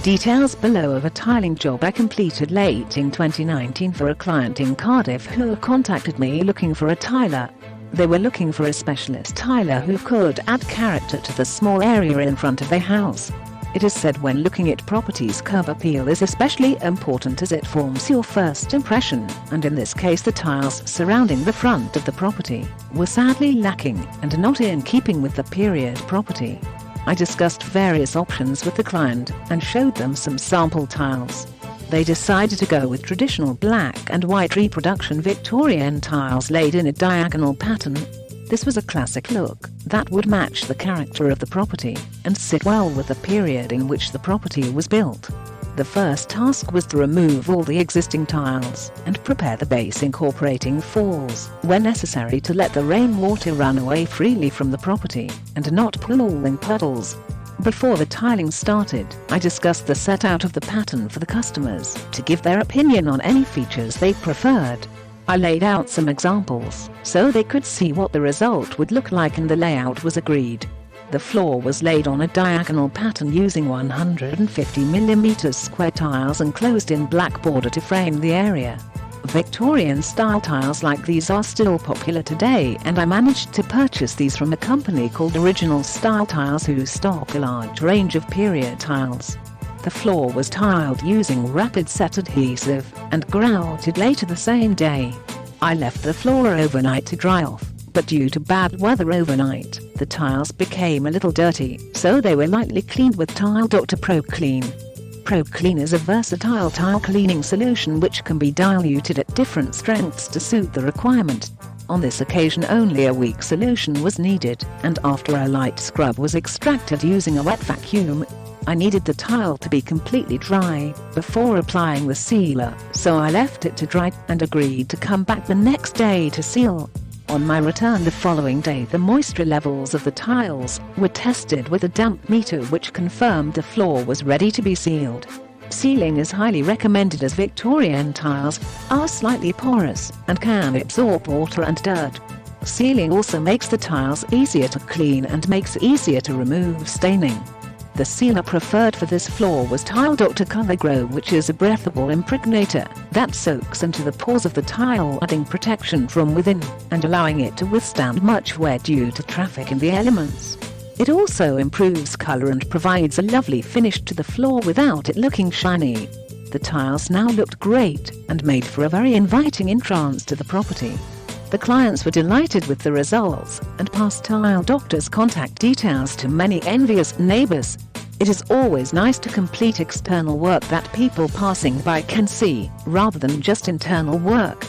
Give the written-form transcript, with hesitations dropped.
Details below of a tiling job I completed late in 2019 for a client in Cardiff who contacted me looking for a tiler. They were looking for a specialist tiler who could add character to the small area in front of their house. It is said when looking at properties, curb appeal is especially important as it forms your first impression, and in this case the tiles surrounding the front of the property were sadly lacking and not in keeping with the period property. I discussed various options with the client and showed them some sample tiles. They decided to go with traditional black and white reproduction Victorian tiles laid in a diagonal pattern. This was a classic look that would match the character of the property and sit well with the period in which the property was built. The first task was to remove all the existing tiles and prepare the base, incorporating falls where necessary to let the rainwater run away freely from the property and not pool in puddles. Before the tiling started, I discussed the set out of the pattern for the customers to give their opinion on any features they preferred. I laid out some examples so they could see what the result would look like, and the layout was agreed. The floor was laid on a diagonal pattern using 150mm square tiles enclosed in black border to frame the area. Victorian style tiles like these are still popular today, and I managed to purchase these from a company called Original Style Tiles who stock a large range of period tiles. The floor was tiled using rapid set adhesive and grouted later the same day. I left the floor overnight to dry off, but due to bad weather overnight, the tiles became a little dirty, so they were lightly cleaned with Tile Dr. Pro Clean. Pro Clean is a versatile tile cleaning solution which can be diluted at different strengths to suit the requirement. On this occasion only a weak solution was needed, and after a light scrub was extracted using a wet vacuum. I needed the tile to be completely dry before applying the sealer, so I left it to dry and agreed to come back the next day to seal. On my return the following day, the moisture levels of the tiles were tested with a damp meter which confirmed the floor was ready to be sealed. Sealing is highly recommended as Victorian tiles are slightly porous and can absorb water and dirt. Sealing also makes the tiles easier to clean and makes it easier to remove staining. The sealer preferred for this floor was Tile Dr. Color Grow, which is a breathable impregnator that soaks into the pores of the tile, adding protection from within and allowing it to withstand much wear due to traffic and the elements. It also improves color and provides a lovely finish to the floor without it looking shiny. The tiles now looked great and made for a very inviting entrance to the property. The clients were delighted with the results and passed Tile Doctor's contact details to many envious neighbors. It is always nice to complete external work that people passing by can see, rather than just internal work.